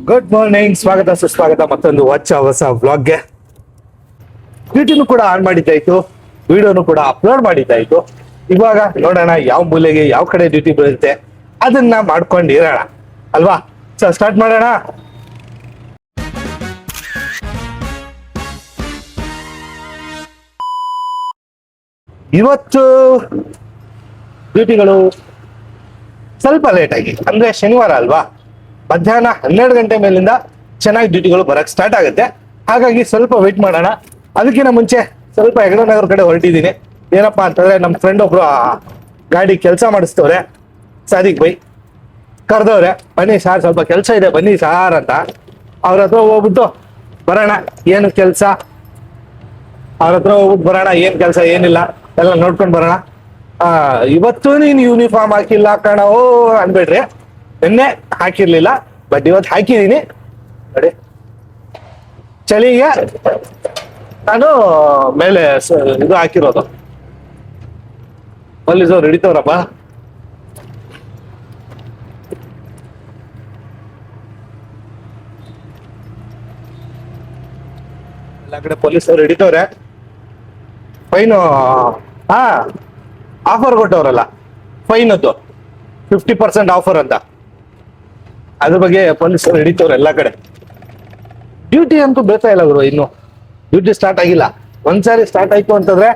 Good morning, ಸ್ವಾಗತ ಸುಸ್ವಾಗತ ಮತ್ತೊಂದು ಹೊಸ ವ್ಲಾಗ್ಗೆ. ಡ್ಯೂಟಿನೂ ಕೂಡ ಆನ್ ಮಾಡಿದ್ದಾಯ್ತು, ವಿಡಿಯೋನು ಕೂಡ ಅಪ್ಲೋಡ್ ಮಾಡಿದ್ದಾಯ್ತು. ಇವಾಗ ನೋಡೋಣ ಯಾವ ಮೂಲೆಗೆ ಯಾವ ಕಡೆ ಡ್ಯೂಟಿ ಬರುತ್ತೆ ಅದನ್ನ ಮಾಡ್ಕೊಂಡಿರೋಣ ಅಲ್ವಾ. ಸೊ ಸ್ಟಾರ್ಟ್ ಮಾಡೋಣ. ಇವತ್ತು ಡ್ಯೂಟಿಗಳು ಸ್ವಲ್ಪ ಲೇಟ್ ಆಗಿ, ಅಂದ್ರೆ ಶನಿವಾರ ಅಲ್ವಾ, ಮಧ್ಯಾಹ್ನ 12 ಗಂಟೆ ಮೇಲಿಂದ ಚೆನ್ನಾಗಿ ಡ್ಯೂಟಿಗಳು ಬರಕ್ ಸ್ಟಾರ್ಟ್ ಆಗುತ್ತೆ. ಹಾಗಾಗಿ ಸ್ವಲ್ಪ ವೇಟ್ ಮಾಡೋಣ. ಅದಕ್ಕಿಂತ ಮುಂಚೆ ಸ್ವಲ್ಪ ಹೆಗಡನಗರ ಕಡೆ ಹೊರಟಿದ್ದೀನಿ. ಏನಪ್ಪಾ ಅಂತಂದ್ರೆ ನಮ್ಮ ಫ್ರೆಂಡ್ ಒಬ್ರು ಗಾಡಿ ಕೆಲಸ ಮಾಡಿಸ್ತವ್ರೆ, ಸಾದಿಕ್ ಬೈ ಕರೆದವ್ರೆ, ಬನ್ನಿ ಸಾರ್ ಸ್ವಲ್ಪ ಕೆಲಸ ಇದೆ ಬನ್ನಿ ಸಾರ್ ಅಂತ. ಅವ್ರ ಹತ್ರ ಹೋಗ್ಬಿಟ್ಟು ಬರೋಣ, ಏನು ಕೆಲಸ, ಅವ್ರ ಹತ್ರ ಹೋಗ್ಬಿಟ್ಟು ಬರೋಣ, ಏನ್ ಕೆಲಸ ಏನಿಲ್ಲ ಎಲ್ಲ ನೋಡ್ಕೊಂಡು ಬರೋಣ. ಇವತ್ತು ನೀನು ಯೂನಿಫಾರ್ಮ್ ಹಾಕಿಲ್ಲ ಕಣೋ ಅನ್ಬೇಡ್ರಿ, ನಿನ್ನೆ ಹಾಕಿರ್ಲಿಲ್ಲ ಬಟ್ ಇವತ್ತು ಹಾಕಿದೀನಿ ನೋಡಿ. ಚಳಿಗೆ ನಾನು ಮೇಲೆ ಇದು ಹಾಕಿರೋದು. ಪೊಲೀಸವ್ರು ಹಿಡಿತವ್ರಪ್ಪ. ಎಲ್ಲ ಕಡೆ ಪೊಲೀಸವ್ರು ಹಿಡಿತವ್ರೆ. ಫೈನು ಆಫರ್ ಕೊಟ್ಟವ್ರಲ್ಲ ಫೈನದ್ದು 50% ಆಫರ್ ಅಂತ, ಅದ್ರ ಬಗ್ಗೆ ಪೊಲೀಸರು ಹಿಡಿತವ್ರೆ ಎಲ್ಲ ಕಡೆ. ಡ್ಯೂಟಿ ಅಂತೂ ಬೇತಾ ಇಲ್ಲ ಗುರು, ಇನ್ನು ಡ್ಯೂಟಿ ಸ್ಟಾರ್ಟ್ ಆಗಿಲ್ಲ. ಒಂದ್ಸಾರಿ ಸ್ಟಾರ್ಟ್ ಆಯ್ತು ಅಂತಂದ್ರೆ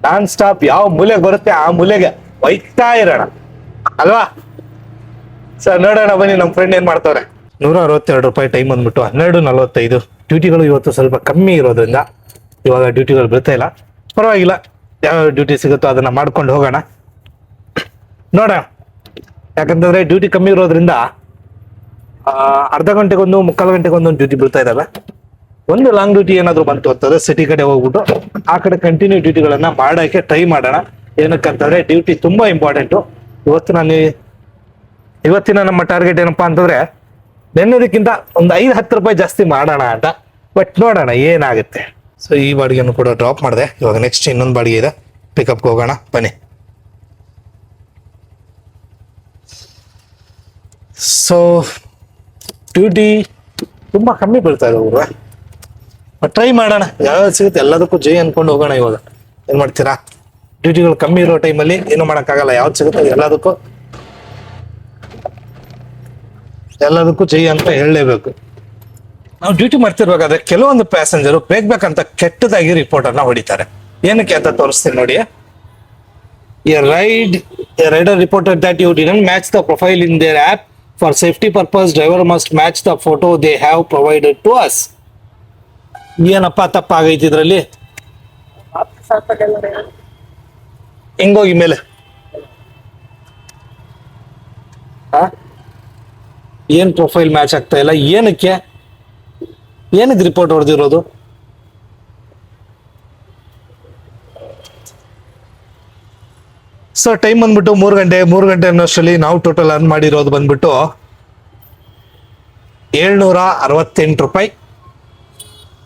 ನಾನ್ ಸ್ಟಾಪ್ ಯಾವ ಮೂಲೆಗೆ ಬರುತ್ತೆ ಆ ಮೂಲೆಗೆ ಒಯ್ತಾ ಇರೋಣ ಅಲ್ವಾ. ಸರ್ ನೋಡೋಣ ಬನ್ನಿ ನಮ್ಮ ಫ್ರೆಂಡ್ ಏನ್ ಮಾಡ್ತವ್ರೆ. 162 ರೂಪಾಯಿ ಟೈಮ್ ಅಂದ್ಬಿಟ್ಟು 12:45. ಡ್ಯೂಟಿಗಳು ಇವತ್ತು ಸ್ವಲ್ಪ ಕಮ್ಮಿ ಇರೋದ್ರಿಂದ ಇವಾಗ ಡ್ಯೂಟಿಗಳು ಬರ್ತಾ ಇಲ್ಲ. ಪರವಾಗಿಲ್ಲ, ಯಾವ ಡ್ಯೂಟಿ ಸಿಗುತ್ತೋ ಅದನ್ನ ಮಾಡ್ಕೊಂಡು ಹೋಗೋಣ. ನೋಡೋಣ, ಯಾಕಂತಂದ್ರೆ ಡ್ಯೂಟಿ ಕಮ್ಮಿ ಇರೋದ್ರಿಂದ ಅರ್ಧ ಗಂಟೆಗೊಂದು 3/4 ಗಂಟೆಗೊಂದು ಡ್ಯೂಟಿ ಬೀಳ್ತಾ ಇದಾವೆ. ಒಂದು ಲಾಂಗ್ ಡ್ಯೂಟಿ ಏನಾದ್ರು ಬಂತು ಅಂತಂದ್ರೆ ಸಿಟಿ ಕಡೆ ಹೋಗ್ಬಿಟ್ಟು ಆ ಕಡೆ ಕಂಟಿನ್ಯೂ ಡ್ಯೂಟಿಗಳನ್ನ ಮಾಡಕ್ಕೆ ಟ್ರೈ ಮಾಡೋಣ. ಏನಕ್ಕಂತಂದ್ರೆ ಡ್ಯೂಟಿ ತುಂಬಾ ಇಂಪಾರ್ಟೆಂಟು. ಇವತ್ತಿನ ನಮ್ಮ ಟಾರ್ಗೆಟ್ ಏನಪ್ಪಾ ಅಂತಂದ್ರೆ ನೆನ್ನೋದಕ್ಕಿಂತ ಒಂದು 5-10 ರೂಪಾಯಿ ಜಾಸ್ತಿ ಮಾಡೋಣ ಅಂತ. ಬಟ್ ನೋಡೋಣ ಏನಾಗುತ್ತೆ. ಸೊ ಈ ಬಾಡಿಗೆಯನ್ನು ಕೂಡ ಡ್ರಾಪ್ ಮಾಡಿದೆ. ಇವಾಗ ನೆಕ್ಸ್ಟ್ ಇನ್ನೊಂದು ಬಾಡಿಗೆ ಇದೆ, ಪಿಕಪ್ಗೆ ಹೋಗೋಣ ಬನ್ನಿ. ಸೊ ಡ್ಯೂಟಿ ತುಂಬಾ ಕಮ್ಮಿ ಬೀಳ್ತಾ ಇದೆ ಊರ. ಟ್ರೈ ಮಾಡೋಣ, ಯಾವ್ಯಾವ್ದು ಸಿಗುತ್ತೆ ಎಲ್ಲದಕ್ಕೂ ಜೈ ಅನ್ಕೊಂಡು ಹೋಗೋಣ. ಇವಾಗ ಏನ್ ಮಾಡ್ತೀರಾ, ಡ್ಯೂಟಿಗಳು ಕಮ್ಮಿ ಇರೋ ಟೈಮಲ್ಲಿ ಏನು ಮಾಡೋಕ್ಕಾಗಲ್ಲ. ಯಾವ್ದು ಸಿಗುತ್ತೆ ಎಲ್ಲದಕ್ಕೂ ಜೈ ಅಂತ ಹೇಳಲೇಬೇಕು. ನಾವು ಡ್ಯೂಟಿ ಮಾಡ್ತಿರ್ಬೇಕಾದ್ರೆ ಕೆಲವೊಂದು ಪ್ಯಾಸೆಂಜರು ಬೇಕಂತ ಕೆಟ್ಟದಾಗಿ ರಿಪೋರ್ಟ್ ಅನ್ನ ಹೊಡಿತಾರೆ. ಏನಕ್ಕೆ ಅಂತ ತೋರಿಸ್ತೀನಿ ನೋಡಿ. A rider reported that you didn't match the profile in their app. For safety purpose, driver must match the photo they have provided to us. ಏನಪ್ಪ ತಪ್ಪಾಗೈತಿ ಇದ್ರಲ್ಲಿ? ಹಿಂಗೋಗಿ ಮೇಲೆ ಏನ್ ಪ್ರೊಫೈಲ್ ಮ್ಯಾಚ್ ಆಗ್ತಾ ಇಲ್ಲ, ಏನಕ್ಕೆ ರಿಪೋರ್ಟ್ ಹೊಡೆದಿರೋದು? ಸೊ ಟೈಮ್ ಬಂದ್ಬಿಟ್ಟು 3 ಗಂಟೆ ಅನ್ನೋಷ್ಟರಲ್ಲಿ ನಾವು ಟೋಟಲ್ ಅರ್ನ್ ಮಾಡಿರೋದು ಬಂದ್ಬಿಟ್ಟು 768 ರೂಪಾಯಿ.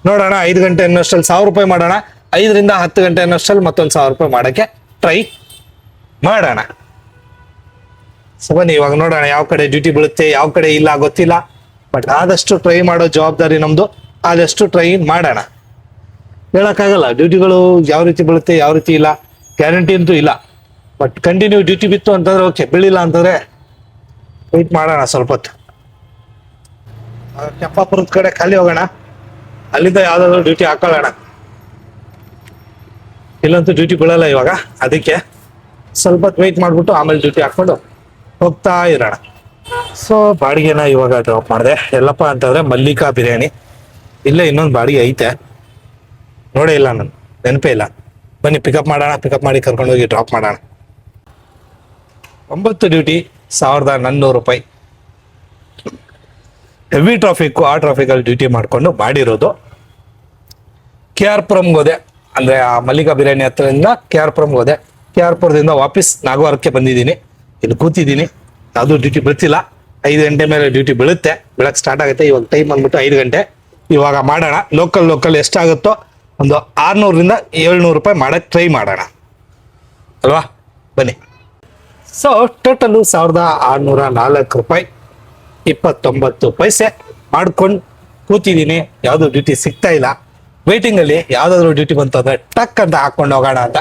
ನೋಡೋಣ 5 ಗಂಟೆ ಅನ್ನೋಷ್ಟರಲ್ಲಿ 1000 ರೂಪಾಯಿ ಮಾಡೋಣ. 5ರಿಂದ 10 ಗಂಟೆ ಅನ್ನೋಷ್ಟರಲ್ಲಿ ಮತ್ತೊಂದು 1000 ರೂಪಾಯಿ ಮಾಡಕ್ಕೆ ಟ್ರೈ ಮಾಡೋಣ. ಸೊ ಬನ್ನಿ ಇವಾಗ ನೋಡೋಣ ಯಾವ ಕಡೆ ಡ್ಯೂಟಿ ಬೀಳುತ್ತೆ ಯಾವ ಕಡೆ ಇಲ್ಲ ಗೊತ್ತಿಲ್ಲ. ಬಟ್ ಆದಷ್ಟು ಟ್ರೈ ಮಾಡೋ ಜವಾಬ್ದಾರಿ ನಮ್ದು, ಆದಷ್ಟು ಟ್ರೈ ಮಾಡೋಣ. ಹೇಳಕ್ಕಾಗಲ್ಲ ಡ್ಯೂಟಿಗಳು ಯಾವ ರೀತಿ ಬೀಳುತ್ತೆ ಯಾವ ರೀತಿ ಇಲ್ಲ, ಗ್ಯಾರಂಟಿ ಅಂತೂ ಇಲ್ಲ. ಬಟ್ ಕಂಟಿನ್ಯೂ ಡ್ಯೂಟಿ ಬಿತ್ತು ಅಂತಂದ್ರೆ ಓಕೆ, ಬೀಳಿಲ್ಲ ಅಂತಂದ್ರೆ ವೆಯ್ಟ್ ಮಾಡೋಣ ಸ್ವಲ್ಪ ಹೊತ್ತು. ಕೆಂಪಾಪುರದ ಕಡೆ ಖಾಲಿ ಹೋಗೋಣ, ಅಲ್ಲಿಂದ ಯಾವ್ದಾದ್ರು ಡ್ಯೂಟಿ ಹಾಕೊಳ್ಳೋಣ. ಇಲ್ಲಂತೂ ಡ್ಯೂಟಿ ಬೀಳಲ್ಲ ಇವಾಗ, ಅದಕ್ಕೆ ಸ್ವಲ್ಪ ಹೊತ್ತು ವೆಯ್ಟ್ ಮಾಡ್ಬಿಟ್ಟು ಆಮೇಲೆ ಡ್ಯೂಟಿ ಹಾಕೊಂಡು ಹೋಗ್ತಾ ಇರೋಣ. ಸೊ ಬಾಡಿಗೆನ ಇವಾಗ ಡ್ರಾಪ್ ಮಾಡಿದೆ. ಎಲ್ಲಪ್ಪ ಅಂತಂದ್ರೆ ಮಲ್ಲಿಕಾ ಬಿರಿಯಾನಿ. ಇಲ್ಲೇ ಇನ್ನೊಂದು ಬಾಡಿಗೆ ಐತೆ, ನೋಡೇ ಇಲ್ಲ ನಾನು, ನೆನಪೇ ಇಲ್ಲ. ಬನ್ನಿ ಪಿಕಪ್ ಮಾಡೋಣ, ಪಿಕಪ್ ಮಾಡಿ ಕರ್ಕೊಂಡೋಗಿ ಡ್ರಾಪ್ ಮಾಡೋಣ. 9 ಡ್ಯೂಟಿ 1400 ರೂಪಾಯಿ. ಹೆವಿ ಟ್ರಾಫಿಕ್, ಆ ಟ್ರಾಫಿಕಲ್ಲಿ ಡ್ಯೂಟಿ ಮಾಡ್ಕೊಂಡು ಮಾಡಿರೋದು. KR ಪುರಂಗೆ ಹೋದೆ, ಅಂದ್ರೆ ಆ ಮಲ್ಲಿಕಾ ಬಿರಿಯಾನಿ ಹತ್ರದಿಂದ KR ಪುರಂಗೆ ಹೋದೆ. KR ಪುರದಿಂದ ವಾಪಸ್ ನಾಗವಾರಕ್ಕೆ ಬಂದಿದ್ದೀನಿ. ಇಲ್ಲಿ ಕೂತಿದ್ದೀನಿ, ಯಾವುದು ಡ್ಯೂಟಿ ಬೀಳ್ತಿಲ್ಲ. 5 ಗಂಟೆ ಮೇಲೆ ಡ್ಯೂಟಿ ಬೀಳುತ್ತೆ, ಬೆಳಗ್ಗೆ ಸ್ಟಾರ್ಟ್ ಆಗುತ್ತೆ. ಇವಾಗ ಟೈಮ್ ಬಂದ್ಬಿಟ್ಟು 5 ಗಂಟೆ. ಇವಾಗ ಮಾಡೋಣ. ಲೋಕಲ್ ಎಷ್ಟಾಗುತ್ತೋ ಒಂದು 600ರಿಂದ 700 ರೂಪಾಯಿ ಮಾಡಕ್ಕೆ ಟ್ರೈ ಮಾಡೋಣ ಅಲ್ವಾ. ಬನ್ನಿ. ಸೊ ಟೋಟಲು 1604 ರೂಪಾಯಿ 29 ಪೈಸೆ ಮಾಡ್ಕೊಂಡು ಕೂತಿದ್ದೀನಿ, ಯಾವುದು ಡ್ಯೂಟಿ ಸಿಗ್ತಾ ಇಲ್ಲ. ವೇಟಿಂಗ್ ಅಲ್ಲಿ ಯಾವ್ದಾದ್ರು ಡ್ಯೂಟಿ ಬಂತು ಅಂದ್ರೆ ಟಕ್ ಅಂತ ಹಾಕೊಂಡು ಹೋಗೋಣ ಅಂತ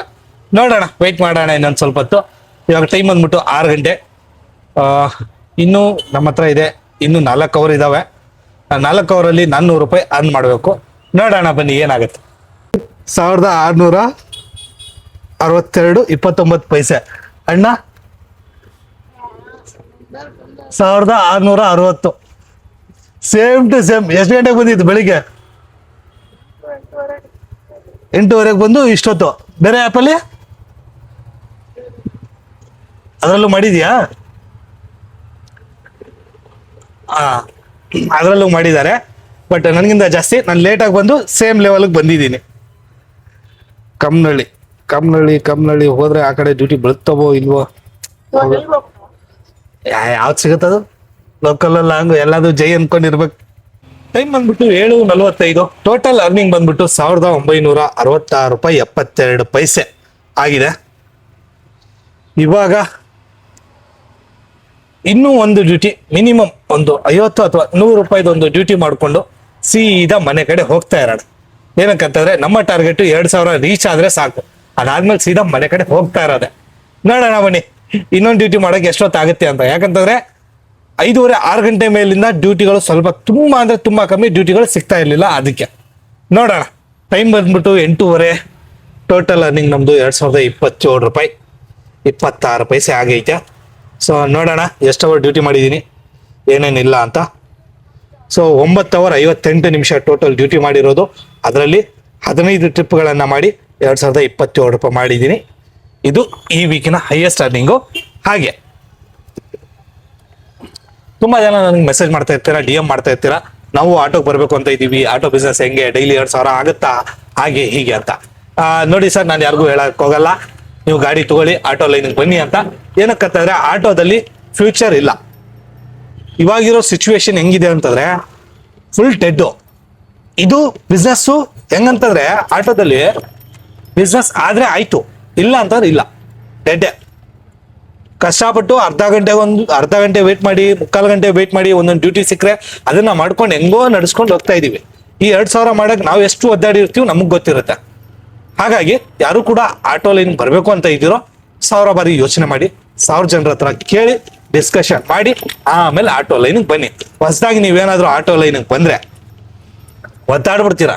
ನೋಡೋಣ, ವೆಯ್ಟ್ ಮಾಡೋಣ ಇನ್ನೊಂದು ಸ್ವಲ್ಪ ಹೊತ್ತು. ಇವಾಗ ಟೈಮ್ ಬಂದ್ಬಿಟ್ಟು 6 ಗಂಟೆ. ಇನ್ನೂ ನಮ್ಮ ಹತ್ರ ಇದೆ, ಇನ್ನೂ 4 ಅವರ್ ಇದಾವೆ. 4 ಅವರಲ್ಲಿ ನಾನು 100 ರೂಪಾಯಿ ಅರ್ನ್ ಮಾಡಬೇಕು. ನೋಡೋಣ ಬನ್ನಿ ಏನಾಗುತ್ತೆ. 1662.29 ಅಣ್ಣ, 1660. Same to same. ಎಷ್ಟು ಗಂಟೆಗೆ ಬಂದಿತ್ತು? ಬೆಳಿಗ್ಗೆ 8:30 ಬಂದು ಇಷ್ಟೊತ್ತು. ಬೇರೆ ಆ್ಯಪಲ್ಲಿ ಅದರಲ್ಲೂ ಮಾಡಿದ್ಯಾ? ಅದರಲ್ಲೂ ಮಾಡಿದ್ದಾರೆ, ಬಟ್ ನನಗಿಂತ ಜಾಸ್ತಿ ನಾನು ಲೇಟಾಗಿ ಬಂದು ಸೇಮ್ ಲೆವೆಲ್ಗೆ ಬಂದಿದ್ದೀನಿ. ಕಮ್ನಳ್ಳಿ ಹೋದ್ರೆ ಆ ಕಡೆ ಡ್ಯೂಟಿ ಬೀಳ್ತವೋ ಇಲ್ವೋ, ಯಾವ್ದು ಸಿಗುತ್ತದು? ಲೋಕಲ್ ಲಾಂಗ್ ಎಲ್ಲಾದ್ರು ಜೈ ಅನ್ಕೊಂಡಿರ್ಬೇಕು. ಟೈಮ್ ಬಂದ್ಬಿಟ್ಟು 7:45. ಟೋಟಲ್ ಅರ್ನಿಂಗ್ ಬಂದ್ಬಿಟ್ಟು 1966.72 ಆಗಿದೆ. ಇವಾಗ ಇನ್ನೂ ಒಂದು ಡ್ಯೂಟಿ, ಮಿನಿಮಮ್ ಒಂದು 50 ಅಥವಾ 100 ರೂಪಾಯಿದು ಒಂದು ಡ್ಯೂಟಿ ಮಾಡಿಕೊಂಡು ಸೀದಾ ಮನೆ ಕಡೆ ಹೋಗ್ತಾ ಇರೋಣ. ಏನಕ್ಕಂತಂದ್ರೆ ನಮ್ಮ ಟಾರ್ಗೆಟ್ 2000 ರೀಚ್ ಆದ್ರೆ ಸಾಕು. ಅದಾದ್ಮೇಲೆ ಸೀದಾ ಮನೆ ಕಡೆ ಹೋಗ್ತಾ ಇರೋದೆ. ನೋಡೋಣ ಬನ್ನಿ ಇನ್ನೊಂದು ಡ್ಯೂಟಿ ಮಾಡೋಕೆ ಎಷ್ಟೊತ್ತಾಗುತ್ತೆ ಅಂತ. ಯಾಕಂತಂದ್ರೆ 5:30-6 ಗಂಟೆ ಮೇಲಿಂದ ಡ್ಯೂಟಿಗಳು ಸ್ವಲ್ಪ ತುಂಬಾ ಅಂದ್ರೆ ತುಂಬಾ ಕಮ್ಮಿ ಡ್ಯೂಟಿಗಳು ಸಿಗ್ತಾ ಇರ್ಲಿಲ್ಲ. ಅದಕ್ಕೆ ನೋಡೋಣ. ಟೈಮ್ ಬಂದ್ಬಿಟ್ಟು 8:30. ಟೋಟಲ್ ಅರ್ನಿಂಗ್ ನಮ್ದು 2027 ರೂಪಾಯಿ 26 ಪೈಸೆ ಆಗೈತೆ. ಸೊ ನೋಡೋಣ ಎಷ್ಟು ಅವರ್ ಡ್ಯೂಟಿ ಮಾಡಿದ್ದೀನಿ, ಏನೇನಿಲ್ಲ ಅಂತ. ಸೊ 9 ಅವರ್ 58 ನಿಮಿಷ ಟೋಟಲ್ ಡ್ಯೂಟಿ ಮಾಡಿರೋದು. ಅದರಲ್ಲಿ 15 ಟ್ರಿಪ್ಗಳನ್ನು ಮಾಡಿ 2027 ರೂಪಾಯಿ ಮಾಡಿದ್ದೀನಿ. ಇದು ಈ ವೀಕಿನ ಹೈಯೆಸ್ಟ್ ಅರ್ನಿಂಗು. ಹಾಗೆ ತುಂಬಾ ಜನ ನನಗೆ ಮೆಸೇಜ್ ಮಾಡ್ತಾ ಇರ್ತೀರಾ, DM ಮಾಡ್ತಾ ಇರ್ತೀರಾ, ನಾವು ಆಟೋಗೆ ಬರಬೇಕು ಅಂತ ಇದ್ದೀವಿ, ಆಟೋ ಬಿಸ್ನೆಸ್ ಹೆಂಗೆ, ಡೈಲಿ 2000 ಆಗುತ್ತಾ, ಹಾಗೆ ಹೀಗೆ ಅಂತ. ನೋಡಿ ಸರ್, ನಾನು ಯಾರಿಗೂ ಹೇಳಕ್ ಹೋಗಲ್ಲ, ನೀವು ಗಾಡಿ ತಗೊಳ್ಳಿ, ಆಟೋ ಲೈನಿಗೆ ಬನ್ನಿ ಅಂತ. ಏನಕ್ಕಂತಂದ್ರೆ ಆಟೋದಲ್ಲಿ ಫ್ಯೂಚರ್ ಇಲ್ಲ. ಇವಾಗಿರೋ ಸಿಚುವೇಶನ್ ಹೆಂಗಿದೆ ಅಂತಂದ್ರೆ ಫುಲ್ ಡೆಡ್ಡು. ಇದು ಬಿಸ್ನೆಸ್ಸು ಹೆಂಗಂತಂದ್ರೆ ಆಟೋದಲ್ಲಿ ಬಿಸ್ನೆಸ್ ಆದ್ರೆ ಆಯ್ತು, ಇಲ್ಲ ಅಂತಂದ್ರೆ ಇಲ್ಲ, ಡೆಡ್ಡೆ. ಕಷ್ಟಪಟ್ಟು ಅರ್ಧ ಗಂಟೆ ವೇಟ್ ಮಾಡಿ, 3/4 ಗಂಟೆ ವೇಟ್ ಮಾಡಿ ಒಂದೊಂದು ಡ್ಯೂಟಿ ಸಿಕ್ಕರೆ ಅದನ್ನ ಮಾಡ್ಕೊಂಡು ಹೆಂಗೋ ನಡ್ಸ್ಕೊಂಡು ಹೋಗ್ತಾ ಇದೀವಿ. ಈ 2000 ಮಾಡಕ್ ನಾವು ಎಷ್ಟು ಒದ್ದಾಡಿರ್ತೀವಿ ನಮಗ್ ಗೊತ್ತಿರುತ್ತೆ. ಹಾಗಾಗಿ ಯಾರು ಕೂಡ ಆಟೋ ಲೈನ್ ಬರಬೇಕು ಅಂತ ಇದ್ದೀರೋ 1000 ಬಾರಿ ಯೋಚನೆ ಮಾಡಿ, 1000 ಜನರ ಹತ್ರ ಕೇಳಿ ಡಿಸ್ಕಷನ್ ಮಾಡಿ ಆಮೇಲೆ ಆಟೋ ಲೈನ್ಗೆ ಬನ್ನಿ. ಹೊಸದಾಗಿ ನೀವೇನಾದ್ರೂ ಆಟೋ ಲೈನ್ಗೆ ಬಂದ್ರೆ ಒದ್ದಾಡ್ಬಿಡ್ತೀರಾ.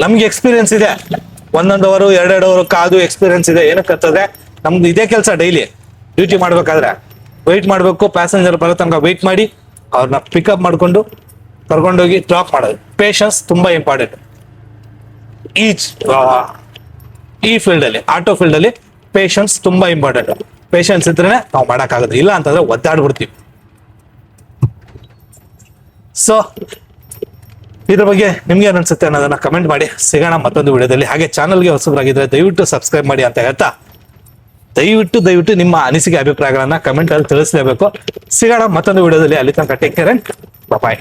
ನಮ್ಗೆ ಎಕ್ಸ್ಪೀರಿಯನ್ಸ್ ಇದೆ, 1 ಅವರು 2 ಅವರು ಕಾದು ಎಕ್ಸ್ಪೀರಿಯನ್ಸ್ ಇದೆ. ಏನಕ್ಕಂತಂದ್ರೆ ನಮ್ದು ಇದೇ ಕೆಲಸ. ಡೈಲಿ ಡ್ಯೂಟಿ ಮಾಡ್ಬೇಕಾದ್ರೆ ವೆಯ್ಟ್ ಮಾಡಬೇಕು, ಪ್ಯಾಸೆಂಜರ್ ಬರೋ ತನಕ ವೆಯ್ಟ್ ಮಾಡಿ ಅವ್ರನ್ನ ಪಿಕಪ್ ಮಾಡ್ಕೊಂಡು ಕರ್ಕೊಂಡೋಗಿ ಡ್ರಾಪ್ ಮಾಡೋದು. ಪೇಷನ್ಸ್ ತುಂಬಾ ಇಂಪಾರ್ಟೆಂಟ್ ಈ ಫೀಲ್ಡ್ ಅಲ್ಲಿ, ಆಟೋ ಫೀಲ್ಡ್ ಅಲ್ಲಿ ಪೇಷನ್ಸ್ ತುಂಬಾ ಇಂಪಾರ್ಟೆಂಟ್. ಪೇಷನ್ಸ್ ಇದ್ರೆ ನಾವು ಮಾಡೋಕ್ಕಾಗೋದು, ಇಲ್ಲ ಅಂತಂದ್ರೆ ಒದ್ದಾಡ್ಬಿಡ್ತೀವಿ. ಸೊ ಇದ್ರ ಬಗ್ಗೆ ನಿಮ್ಗೆ ಏನ್ ಅನ್ಸುತ್ತೆ ಅನ್ನೋದನ್ನ ಕಮೆಂಟ್ ಮಾಡಿ. ಸಿಗೋಣ ಮತ್ತೊಂದು ವಿಡಿಯೋದಲ್ಲಿ. ಹಾಗೆ ಚಾನಲ್ಗೆ ಹೊಸಬರಾಗಿದ್ರೆ ದಯವಿಟ್ಟು ಸಬ್ಸ್ಕ್ರೈಬ್ ಮಾಡಿ ಅಂತ ಹೇಳ್ತಾ, ದಯವಿಟ್ಟು ನಿಮ್ಮ ಅನಿಸಿಕೆ ಅಭಿಪ್ರಾಯಗಳನ್ನ ಕಮೆಂಟ್ ಅಲ್ಲಿ ತಿಳಿಸಲೇಬೇಕು. ಸಿಗೋಣ ಮತ್ತೊಂದು ವಿಡಿಯೋದಲ್ಲಿ. ಅಲ್ಲಿ ತನಕ ಟೇಕ್ ಕೇರ್ ಅಂಡ್ ಬಾಯ್.